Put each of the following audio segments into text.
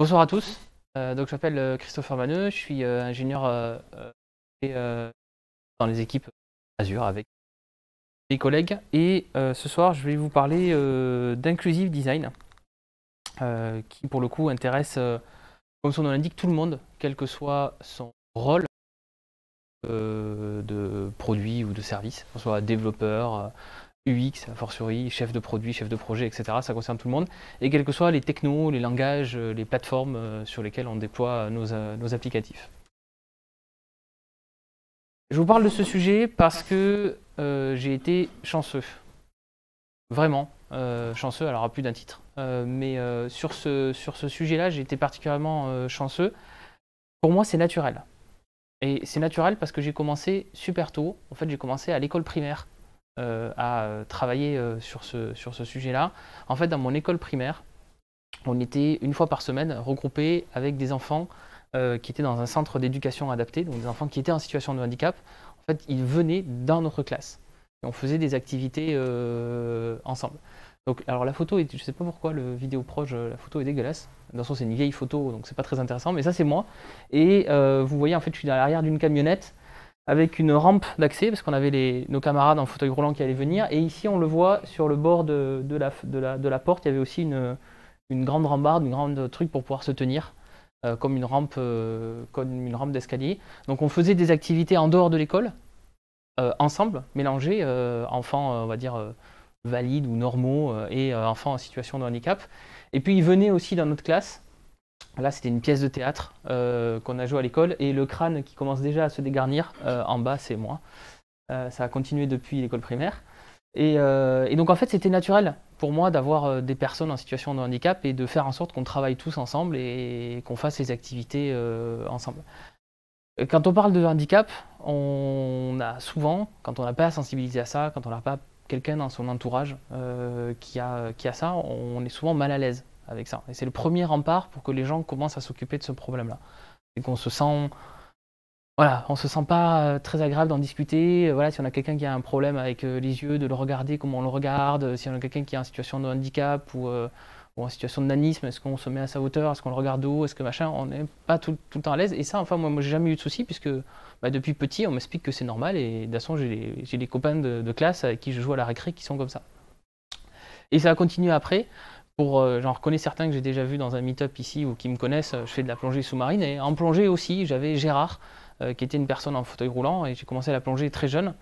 Bonsoir à tous. Donc, je m'appelle Christopher Maneux, je suis ingénieur dans les équipes Azure avec mes collègues. Et ce soir, je vais vous parler d'inclusive design, qui pour le coup intéresse, comme son nom l'indique, tout le monde, quel que soit son rôle de produit ou de service, qu'on soit développeur, UX, a fortiori, chef de produit, chef de projet, etc. Ça concerne tout le monde. Et quels que soient les technos, les langages, les plateformes sur lesquelles on déploie nos applicatifs. Je vous parle de ce sujet parce que j'ai été chanceux. Vraiment chanceux, alors à plus d'un titre. Mais sur ce sujet-là, j'ai été particulièrement chanceux. Pour moi, c'est naturel. Et c'est naturel parce que j'ai commencé super tôt. En fait, j'ai commencé à l'école primaire à travailler sur ce sujet-là. En fait, dans mon école primaire, on était une fois par semaine regroupés avec des enfants qui étaient dans un centre d'éducation adaptée, donc des enfants qui étaient en situation de handicap. En fait, ils venaient dans notre classe et on faisait des activités ensemble. Donc, alors la photo, je ne sais pas pourquoi le vidéo proche, la photo est dégueulasse. Dans le sens, c'est une vieille photo, donc c'est pas très intéressant, mais ça c'est moi. Et vous voyez, en fait, je suis à l'arrière d'une camionnette avec une rampe d'accès, parce qu'on avait nos camarades en fauteuil roulant qui allaient venir. Et ici, on le voit sur le bord de la porte, il y avait aussi une grande rambarde, une grande truc pour pouvoir se tenir, comme une rampe d'escalier. Donc on faisait des activités en dehors de l'école, ensemble, mélangés, enfants, on va dire, valides ou normaux, et enfants en situation de handicap. Et puis ils venaient aussi dans notre classe. Là, c'était une pièce de théâtre qu'on a joué à l'école, et le crâne qui commence déjà à se dégarnir, en bas, c'est moi. Ça a continué depuis l'école primaire. Et donc en fait c'était naturel pour moi d'avoir des personnes en situation de handicap et de faire en sorte qu'on travaille tous ensemble et qu'on fasse les activités ensemble. Quand on parle de handicap, on a souvent, quand on n'a pas sensibilisé à ça, quand on n'a pas quelqu'un dans son entourage qui a ça, on est souvent mal à l'aise avec ça. Et c'est le premier rempart pour que les gens commencent à s'occuper de ce problème-là. C'est qu'on se sent voilà, on se sent pas très agréable d'en discuter. Voilà, si on a quelqu'un qui a un problème avec les yeux, de le regarder comme on le regarde. Si on a quelqu'un qui est en situation de handicap ou en situation de nanisme, est-ce qu'on se met à sa hauteur, est-ce qu'on le regarde de haut, est-ce que machin, on n'est pas tout le temps à l'aise. Et ça, enfin, moi j'ai jamais eu de soucis puisque depuis petit, on m'explique que c'est normal. Et de toute façon, j'ai des copains de classe avec qui je joue à la récré qui sont comme ça. Et ça a continué après. J'en reconnais certains que j'ai déjà vus dans un meet-up ici ou qui me connaissent. Je fais de la plongée sous-marine et en plongée aussi, j'avais Gérard qui était une personne en fauteuil roulant et j'ai commencé la plongée très jeune.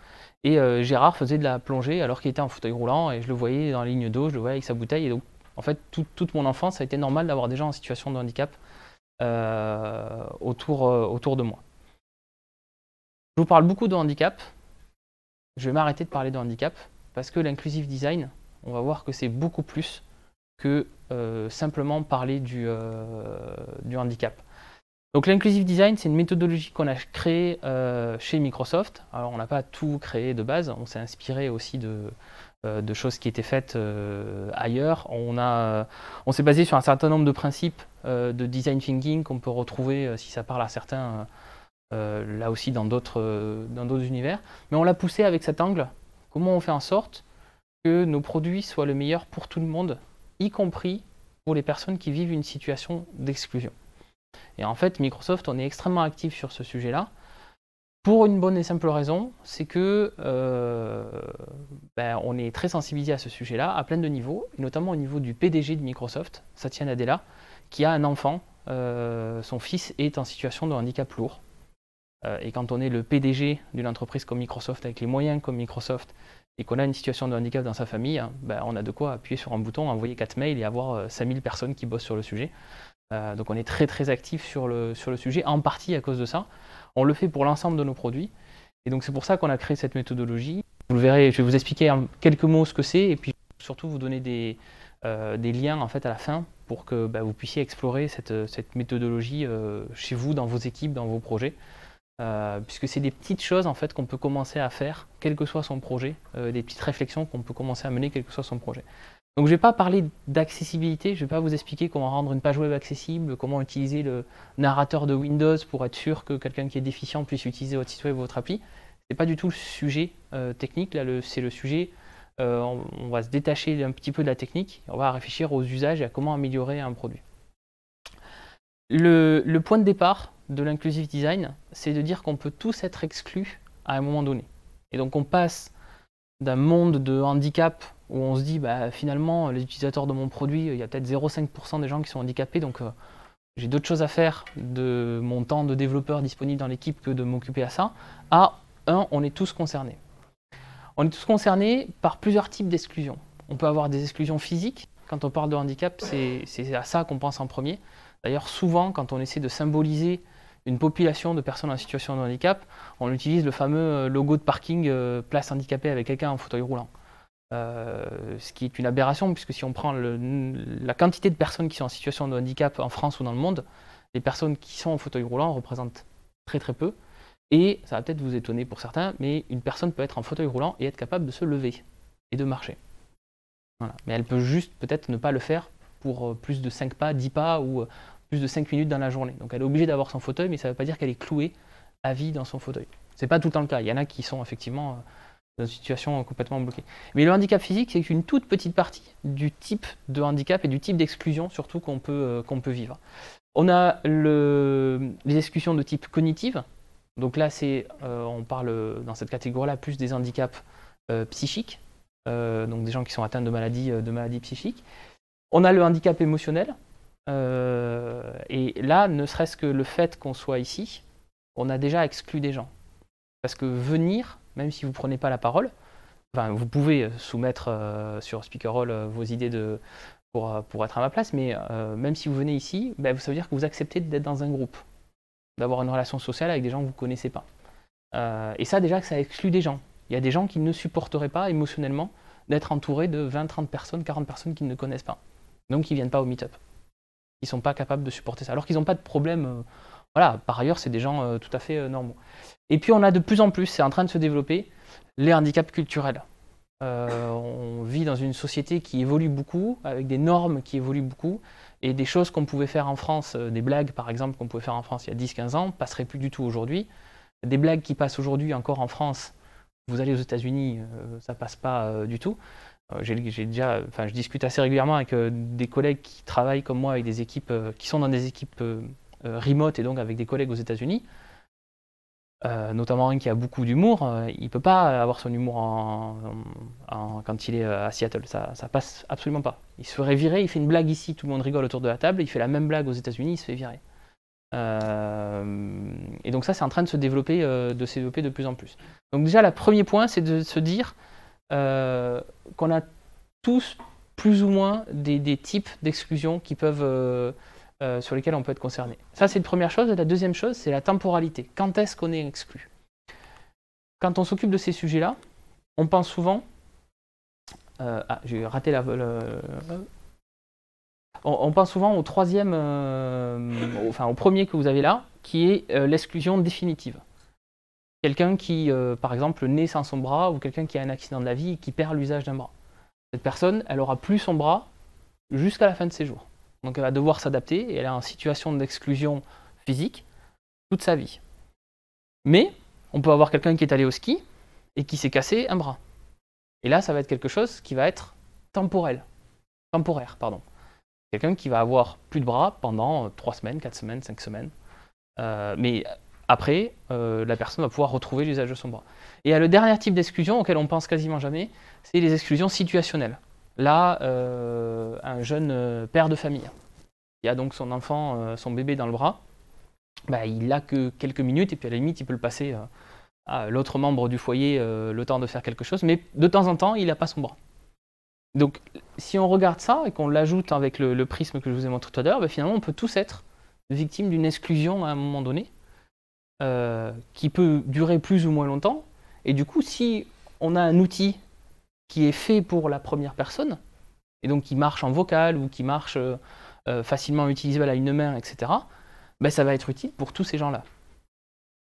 Et Gérard faisait de la plongée alors qu'il était en fauteuil roulant et je le voyais dans la ligne d'eau, je le voyais avec sa bouteille. Et donc, en fait, toute mon enfance, ça a été normal d'avoir des gens en situation de handicap autour de moi. Je vous parle beaucoup de handicap. Je vais m'arrêter de parler de handicap parce que l'inclusive design, on va voir que c'est beaucoup plus que simplement parler du handicap. Donc l'inclusive design, c'est une méthodologie qu'on a créée chez Microsoft. Alors on n'a pas tout créé de base, on s'est inspiré aussi de choses qui étaient faites ailleurs. On s'est basé sur un certain nombre de principes de design thinking qu'on peut retrouver, si ça parle à certains, là aussi dans d'autres univers. Mais on l'a poussé avec cet angle. Comment on fait en sorte que nos produits soient le meilleur pour tout le monde, y compris pour les personnes qui vivent une situation d'exclusion. Et en fait, Microsoft, on est extrêmement actif sur ce sujet-là, pour une bonne et simple raison, c'est que on est très sensibilisé à ce sujet-là, à plein de niveaux, et notamment au niveau du PDG de Microsoft, Satya Nadella, qui a un enfant, son fils est en situation de handicap lourd. Et quand on est le PDG d'une entreprise comme Microsoft, avec les moyens comme Microsoft, et qu'on a une situation de handicap dans sa famille, hein, on a de quoi appuyer sur un bouton, envoyer 4 mails et avoir 5000 personnes qui bossent sur le sujet. Donc on est très très actif sur le sujet, en partie à cause de ça. On le fait pour l'ensemble de nos produits. Et donc c'est pour ça qu'on a créé cette méthodologie. Vous le verrez, je vais vous expliquer en quelques mots ce que c'est, et puis surtout vous donner des liens en fait à la fin pour que vous puissiez explorer cette méthodologie chez vous, dans vos équipes, dans vos projets. Puisque c'est des petites choses en fait qu'on peut commencer à faire, quel que soit son projet, des petites réflexions qu'on peut commencer à mener, quel que soit son projet. Donc je ne vais pas parler d'accessibilité, je ne vais pas vous expliquer comment rendre une page web accessible, comment utiliser le narrateur de Windows pour être sûr que quelqu'un qui est déficient puisse utiliser votre site web ou votre appli. Ce n'est pas du tout le sujet technique, là c'est le sujet, on va se détacher un petit peu de la technique, on va réfléchir aux usages et à comment améliorer un produit. Le point de départ de l'inclusive design, c'est de dire qu'on peut tous être exclus à un moment donné. Et donc on passe d'un monde de handicap où on se dit finalement les utilisateurs de mon produit, il y a peut-être 0,5% des gens qui sont handicapés, donc j'ai d'autres choses à faire de mon temps de développeur disponible dans l'équipe que de m'occuper à ça, à on est tous concernés. On est tous concernés par plusieurs types d'exclusions. On peut avoir des exclusions physiques. Quand on parle de handicap, c'est à ça qu'on pense en premier. D'ailleurs, souvent, quand on essaie de symboliser une population de personnes en situation de handicap, on utilise le fameux logo de parking place handicapée avec quelqu'un en fauteuil roulant. Ce qui est une aberration, puisque si on prend la quantité de personnes qui sont en situation de handicap en France ou dans le monde, les personnes qui sont en fauteuil roulant représentent très très peu. Et ça va peut-être vous étonner pour certains, mais une personne peut être en fauteuil roulant et être capable de se lever et de marcher. Voilà. Mais elle peut juste peut-être ne pas le faire pour plus de 5 pas, 10 pas ou plus de 5 minutes dans la journée. Donc elle est obligée d'avoir son fauteuil, mais ça ne veut pas dire qu'elle est clouée à vie dans son fauteuil. Ce n'est pas tout le temps le cas. Il y en a qui sont effectivement dans une situation complètement bloquée. Mais le handicap physique, c'est une toute petite partie du type de handicap et du type d'exclusion surtout qu'on peut vivre. On a les exclusions de type cognitive. Donc là, on parle dans cette catégorie-là plus des handicaps psychiques, donc des gens qui sont atteints de maladies psychiques. On a le handicap émotionnel, et là, ne serait-ce que le fait qu'on soit ici, on a déjà exclu des gens. Parce que venir, même si vous ne prenez pas la parole, vous pouvez soumettre sur Speakerall vos idées pour être à ma place, mais même si vous venez ici, ça veut dire que vous acceptez d'être dans un groupe, d'avoir une relation sociale avec des gens que vous ne connaissez pas. Et ça, déjà, ça exclut des gens. Il y a des gens qui ne supporteraient pas émotionnellement d'être entourés de 20, 30 personnes, 40 personnes qu'ils ne connaissent pas. Donc, ils ne viennent pas au meet-up. Ils ne sont pas capables de supporter ça. Alors qu'ils n'ont pas de problème. Voilà, par ailleurs, c'est des gens tout à fait normaux. Et puis, on a de plus en plus, c'est en train de se développer, les handicaps culturels. On vit dans une société qui évolue beaucoup, avec des normes qui évoluent beaucoup, et des choses qu'on pouvait faire en France, des blagues par exemple qu'on pouvait faire en France il y a 10-15 ans, passeraient plus du tout aujourd'hui. Des blagues qui passent aujourd'hui encore en France, vous allez aux États-Unis, ça passe pas du tout. Je discute assez régulièrement avec des collègues qui travaillent comme moi avec des équipes qui sont dans des équipes remote et donc avec des collègues aux États-Unis. Notamment un qui a beaucoup d'humour, il ne peut pas avoir son humour quand il est à Seattle, ça passe absolument pas. Il se ferait virer, il fait une blague ici, tout le monde rigole autour de la table, il fait la même blague aux États-Unis, il se fait virer. Et donc ça, c'est en train de se développer de plus en plus. Donc déjà, le premier point, c'est de se dire qu'on a tous plus ou moins des types d'exclusion qui peuvent... sur lesquels on peut être concerné. Ça, c'est une première chose. Et la deuxième chose, c'est la temporalité. Quand est-ce qu'on est exclu? Quand on s'occupe de ces sujets-là, on pense souvent... j'ai raté on pense souvent au troisième, au premier que vous avez là, qui est l'exclusion définitive. Quelqu'un qui, par exemple, naît sans son bras, ou quelqu'un qui a un accident de la vie et qui perd l'usage d'un bras. Cette personne, elle aura plus son bras jusqu'à la fin de ses jours. Donc elle va devoir s'adapter et elle est en situation d'exclusion physique toute sa vie. Mais on peut avoir quelqu'un qui est allé au ski et qui s'est cassé un bras. Et là, ça va être quelque chose qui va être temporaire. Quelqu'un qui va avoir plus de bras pendant 3 semaines, 4 semaines, 5 semaines. Mais après, la personne va pouvoir retrouver l'usage de son bras. Et le dernier type d'exclusion auquel on pense quasiment jamais, c'est les exclusions situationnelles. Là, un jeune père de famille, il a donc son enfant, son bébé dans le bras, il n'a que quelques minutes et puis à la limite il peut le passer à l'autre membre du foyer le temps de faire quelque chose, mais de temps en temps il n'a pas son bras. Donc si on regarde ça et qu'on l'ajoute avec le prisme que je vous ai montré tout à l'heure, finalement on peut tous être victimes d'une exclusion à un moment donné, qui peut durer plus ou moins longtemps, et du coup si on a un outil qui est fait pour la première personne, et donc qui marche en vocal ou qui marche facilement utilisable à une main, etc., ça va être utile pour tous ces gens-là.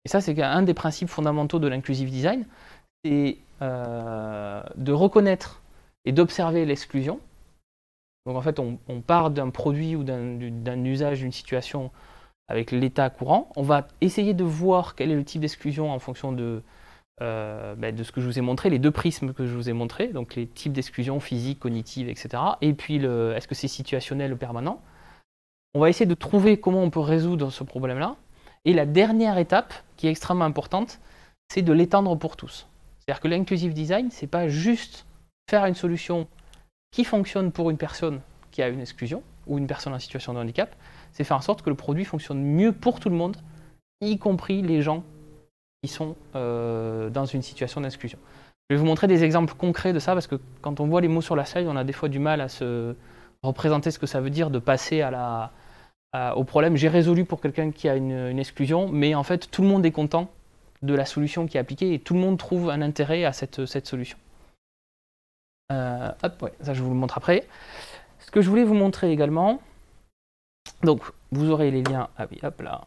Et ça, c'est un des principes fondamentaux de l'inclusive design, c'est de reconnaître et d'observer l'exclusion. Donc en fait, on part d'un produit ou d'un usage, d'une situation avec l'état courant, on va essayer de voir quel est le type d'exclusion en fonction de ce que je vous ai montré, les deux prismes que je vous ai montrés, donc les types d'exclusion physique, cognitive, etc. Et puis, est-ce que c'est situationnel ou permanent? On va essayer de trouver comment on peut résoudre ce problème-là. Et la dernière étape, qui est extrêmement importante, c'est de l'étendre pour tous. C'est-à-dire que l'inclusive design, c'est pas juste faire une solution qui fonctionne pour une personne qui a une exclusion ou une personne en situation de handicap, c'est faire en sorte que le produit fonctionne mieux pour tout le monde, y compris les gens qui sont dans une situation d'exclusion. Je vais vous montrer des exemples concrets de ça, parce que quand on voit les mots sur la slide, on a des fois du mal à se représenter ce que ça veut dire de passer au problème. J'ai résolu pour quelqu'un qui a une exclusion, mais en fait, tout le monde est content de la solution qui est appliquée et tout le monde trouve un intérêt à cette solution. Hop, ouais, ça je vous le montre après. Ce que je voulais vous montrer également, donc vous aurez les liens, ah oui, hop là.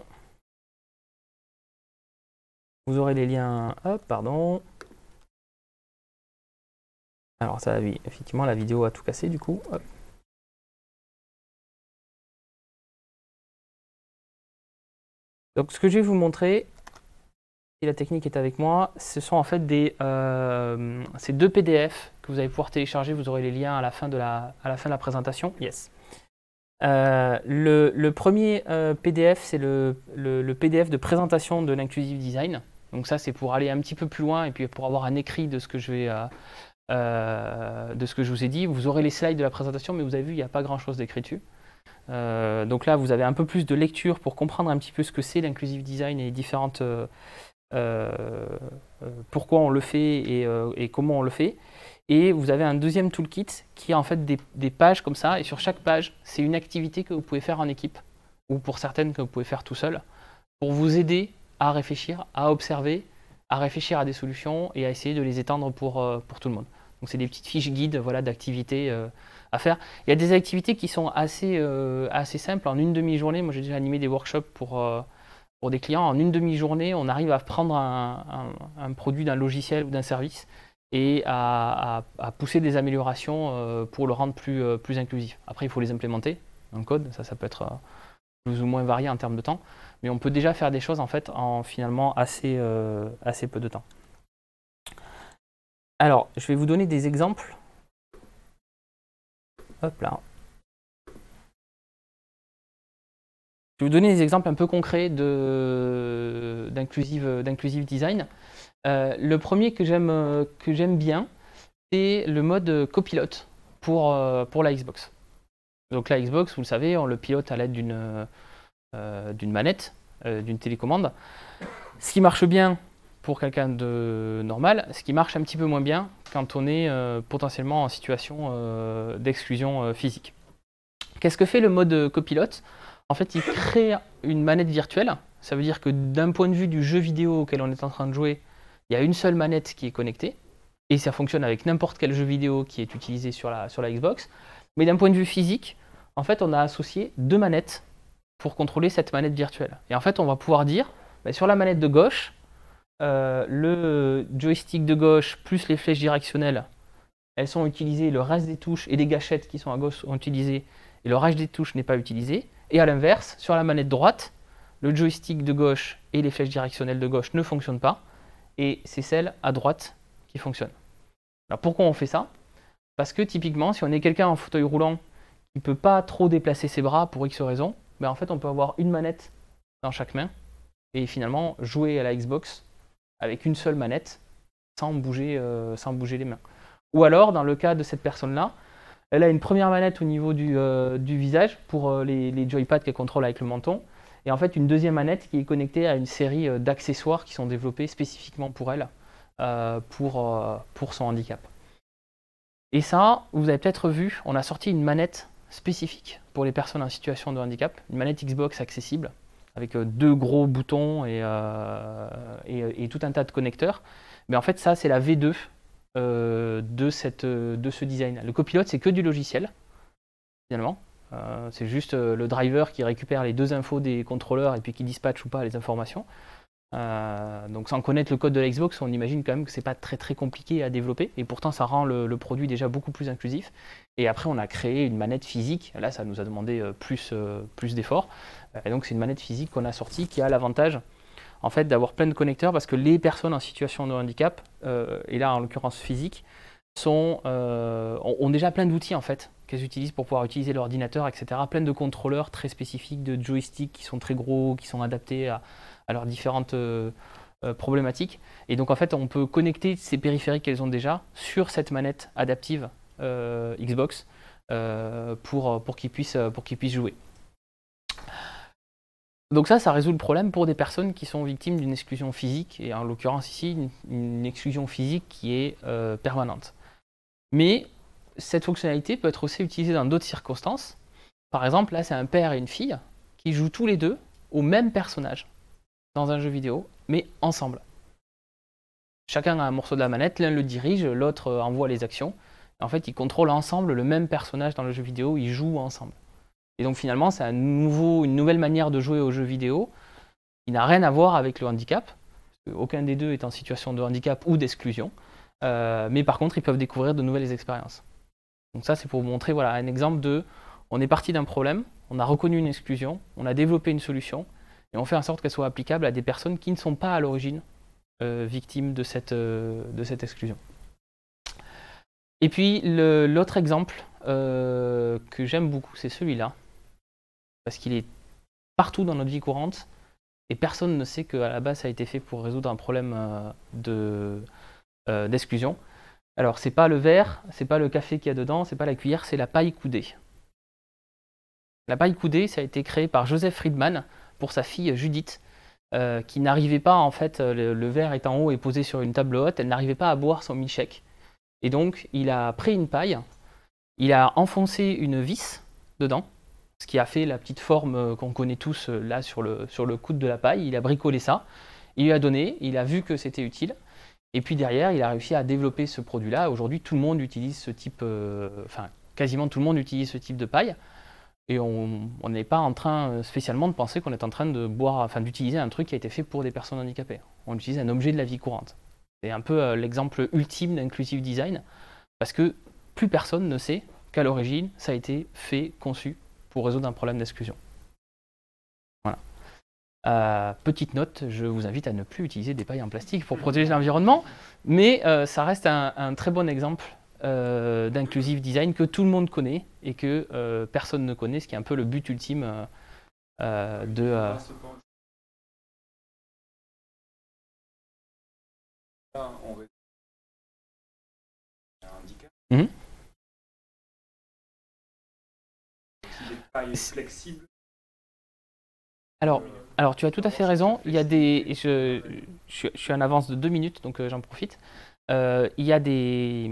Vous aurez les liens, hop, pardon. Alors ça, oui, effectivement, la vidéo a tout cassé du coup. Hop. Donc ce que je vais vous montrer, si la technique est avec moi, ce sont en fait ces deux PDF que vous allez pouvoir télécharger. Vous aurez les liens à la fin de la présentation. Yes. Le premier PDF, c'est le PDF de présentation de l'inclusive design. Donc ça, c'est pour aller un petit peu plus loin et puis pour avoir un écrit de ce que je vous ai dit. Vous aurez les slides de la présentation, mais vous avez vu, il n'y a pas grand-chose d'écrit dessus. Donc là, vous avez un peu plus de lecture pour comprendre un petit peu ce que c'est l'inclusive design et les différentes pourquoi on le fait et comment on le fait. Et vous avez un deuxième toolkit qui est en fait des pages comme ça, et sur chaque page, c'est une activité que vous pouvez faire en équipe, ou pour certaines que vous pouvez faire tout seul, pour vous aider à réfléchir, à observer, à réfléchir à des solutions et à essayer de les étendre pour tout le monde. Donc c'est des petites fiches guides, voilà, d'activités à faire. Il y a des activités qui sont assez simples. En une demi-journée, moi j'ai déjà animé des workshops pour des clients. En une demi-journée, on arrive à prendre un produit d'un logiciel ou d'un service et à pousser des améliorations pour le rendre plus inclusif. Après, il faut les implémenter dans le code. Ça peut être plus ou moins varié en termes de temps. Mais on peut déjà faire des choses en fait en finalement assez peu de temps. Alors, je vais vous donner des exemples. Hop là. Je vais vous donner des exemples un peu concrets d'inclusive design. Le premier que j'aime bien, c'est le mode copilote pour la Xbox. Donc la Xbox, vous le savez, on le pilote à l'aide d'une manette, d'une télécommande. Ce qui marche bien pour quelqu'un de normal, ce qui marche un petit peu moins bien quand on est potentiellement en situation d'exclusion physique. Qu'est-ce que fait le mode copilote? En fait, il crée une manette virtuelle. Ça veut dire que d'un point de vue du jeu vidéo auquel on est en train de jouer, il y a une seule manette qui est connectée, et ça fonctionne avec n'importe quel jeu vidéo qui est utilisé sur la Xbox. Mais d'un point de vue physique, en fait, on a associé deux manettes pour contrôler cette manette virtuelle. Et en fait, on va pouvoir dire, sur la manette de gauche, le joystick de gauche plus les flèches directionnelles, elles sont utilisées, le reste des touches et les gâchettes qui sont à gauche sont utilisées, et le reste des touches n'est pas utilisé. Et à l'inverse, sur la manette droite, le joystick de gauche et les flèches directionnelles de gauche ne fonctionnent pas, et c'est celle à droite qui fonctionne. Alors pourquoi on fait ça? Parce que typiquement, si on est quelqu'un en fauteuil roulant qui ne peut pas trop déplacer ses bras pour X raisons, en fait on peut avoir une manette dans chaque main, et finalement jouer à la Xbox avec une seule manette, sans bouger les mains. Ou alors, dans le cas de cette personne-là, elle a une première manette au niveau du visage pour les joypads qu'elle contrôle avec le menton, et en fait une deuxième manette qui est connectée à une série d'accessoires qui sont développés spécifiquement pour elle, pour son handicap. Et ça, vous avez peut-être vu, on a sorti une manette spécifique pour les personnes en situation de handicap, une manette Xbox accessible, avec deux gros boutons et tout un tas de connecteurs. Mais en fait, ça, c'est la V2 de ce design. Le copilote, c'est que du logiciel, finalement. C'est juste le driver qui récupère les deux infos des contrôleurs et puis qui dispatche ou pas les informations. Donc sans connaître le code de la Xbox, on imagine quand même que c'est pas très compliqué à développer, et pourtant ça rend le produit déjà beaucoup plus inclusif. Et après on a créé une manette physique, là ça nous a demandé plus d'efforts, et donc c'est une manette physique qu'on a sortie qui a l'avantage en fait d'avoir plein de connecteurs, parce que les personnes en situation de handicap, et là en l'occurrence physique, ont déjà plein d'outils en fait qu'elles utilisent pour pouvoir utiliser l'ordinateur, etc. Plein de contrôleurs très spécifiques, de joysticks qui sont très gros, qui sont adaptés à leurs différentes problématiques. Et donc en fait, on peut connecter ces périphériques qu'elles ont déjà sur cette manette adaptive Xbox pour qu'ils puissent jouer. Donc ça résout le problème pour des personnes qui sont victimes d'une exclusion physique, et en l'occurrence ici, une exclusion physique qui est permanente. Mais cette fonctionnalité peut être aussi utilisée dans d'autres circonstances. Par exemple, là c'est un père et une fille qui jouent tous les deux au même personnage dans un jeu vidéo, mais ensemble. Chacun a un morceau de la manette, l'un le dirige, l'autre envoie les actions. En fait, ils contrôlent ensemble le même personnage dans le jeu vidéo, ils jouent ensemble. Et donc finalement, c'est une nouvelle manière de jouer aux jeux vidéo qui n'a rien à voir avec le handicap, parce qu'aucun des deux est en situation de handicap ou d'exclusion, mais par contre, ils peuvent découvrir de nouvelles expériences. Donc ça, c'est pour vous montrer voilà, un exemple de, on est parti d'un problème, on a reconnu une exclusion, on a développé une solution, et on fait en sorte qu'elle soit applicable à des personnes qui ne sont pas à l'origine victimes de cette exclusion. Et puis, l'autre exemple que j'aime beaucoup, c'est celui-là, parce qu'il est partout dans notre vie courante, et personne ne sait qu'à la base, ça a été fait pour résoudre un problème d'exclusion. Alors, c'est pas le verre, c'est pas le café qu'il y a dedans, c'est pas la cuillère, c'est la paille coudée. La paille coudée, ça a été créé par Joseph Friedman pour sa fille Judith, qui n'arrivait pas, en fait, le verre est en haut et posé sur une table haute, elle n'arrivait pas à boire son milkshake. Et donc, il a pris une paille, il a enfoncé une vis dedans, ce qui a fait la petite forme qu'on connaît tous là sur le coude de la paille. Il a bricolé ça, il lui a donné, il a vu que c'était utile, et puis derrière, il a réussi à développer ce produit-là. Aujourd'hui, tout le monde utilise ce type, enfin, quasiment tout le monde utilise ce type de paille, et on n'est pas en train spécialement de penser qu'on est en train de boire, enfin, d'utiliser un truc qui a été fait pour des personnes handicapées. On utilise un objet de la vie courante. C'est un peu l'exemple ultime d'inclusive design, parce que plus personne ne sait qu'à l'origine, ça a été fait, conçu pour résoudre un problème d'exclusion. Voilà. Petite note, je vous invite à ne plus utiliser des pailles en plastique pour protéger l'environnement, mais ça reste un très bon exemple d'inclusive design que tout le monde connaît et que personne ne connaît, ce qui est un peu le but ultime de... Mmh. Flexible. Alors, tu as tout à fait raison. Il y a des, je suis en avance de 2 minutes, donc j'en profite. Il y a des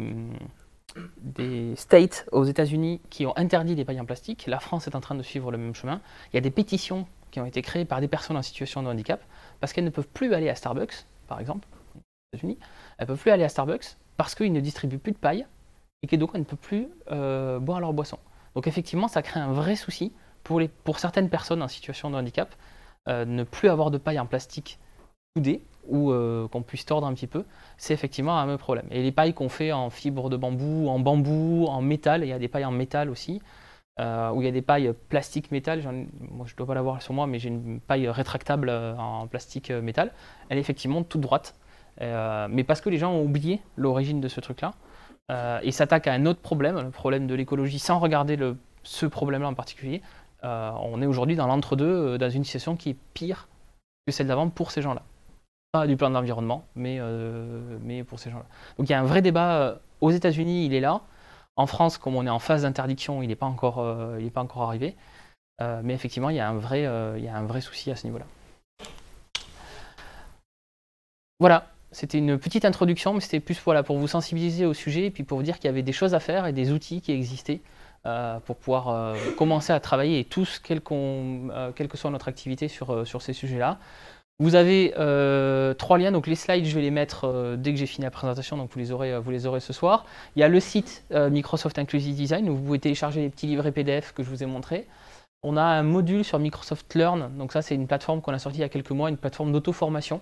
states aux États-Unis qui ont interdit les pailles en plastique. La France est en train de suivre le même chemin. Il y a des pétitions qui ont été créées par des personnes en situation de handicap parce qu'elles ne peuvent plus aller à Starbucks, par exemple, aux États-Unis. Elles ne peuvent plus aller à Starbucks parce qu'ils ne distribuent plus de paille et que donc elles ne peuvent plus boire leur boisson. Donc effectivement, ça crée un vrai souci pour certaines personnes en situation de handicap, ne plus avoir de paille en plastique coudée ou qu'on puisse tordre un petit peu, c'est effectivement un même problème. Et les pailles qu'on fait en fibre de bambou, en métal, il y a des pailles en métal aussi, où il y a des pailles plastique-métal, moi je ne dois pas l'avoir sur moi, mais j'ai une paille rétractable en plastique métal, elle est effectivement toute droite, mais parce que les gens ont oublié l'origine de ce truc-là, et s'attaquent à un autre problème, le problème de l'écologie, sans regarder ce problème-là en particulier. On est aujourd'hui dans l'entre-deux, dans une situation qui est pire que celle d'avant pour ces gens-là. Pas du plan d'environnement, mais pour ces gens-là. Donc il y a un vrai débat aux États-Unis, il est là. En France, comme on est en phase d'interdiction, il n'est pas encore arrivé. Mais effectivement, il y a un vrai souci à ce niveau-là. Voilà, c'était une petite introduction, mais c'était plus voilà, pour vous sensibiliser au sujet et puis pour vous dire qu'il y avait des choses à faire et des outils qui existaient pour pouvoir commencer à travailler et tous, quelle que soit notre activité sur ces sujets-là. Vous avez 3 liens, donc les slides, je vais les mettre dès que j'ai fini la présentation, donc vous les aurez ce soir. Il y a le site Microsoft Inclusive Design, où vous pouvez télécharger les petits livrets PDF que je vous ai montrés. On a un module sur Microsoft Learn, donc ça c'est une plateforme qu'on a sortie il y a quelques mois, une plateforme d'auto-formation,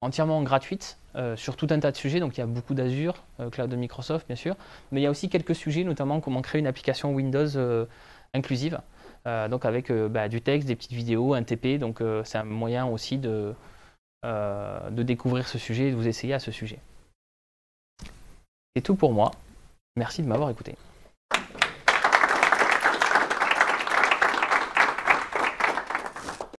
entièrement gratuite, sur tout un tas de sujets, donc il y a beaucoup d'Azure, Cloud de Microsoft bien sûr, mais il y a aussi quelques sujets, notamment comment créer une application Windows inclusive. Donc avec du texte, des petites vidéos, un TP, donc c'est un moyen aussi de découvrir ce sujet et de vous essayer à ce sujet. C'est tout pour moi. Merci de m'avoir écouté.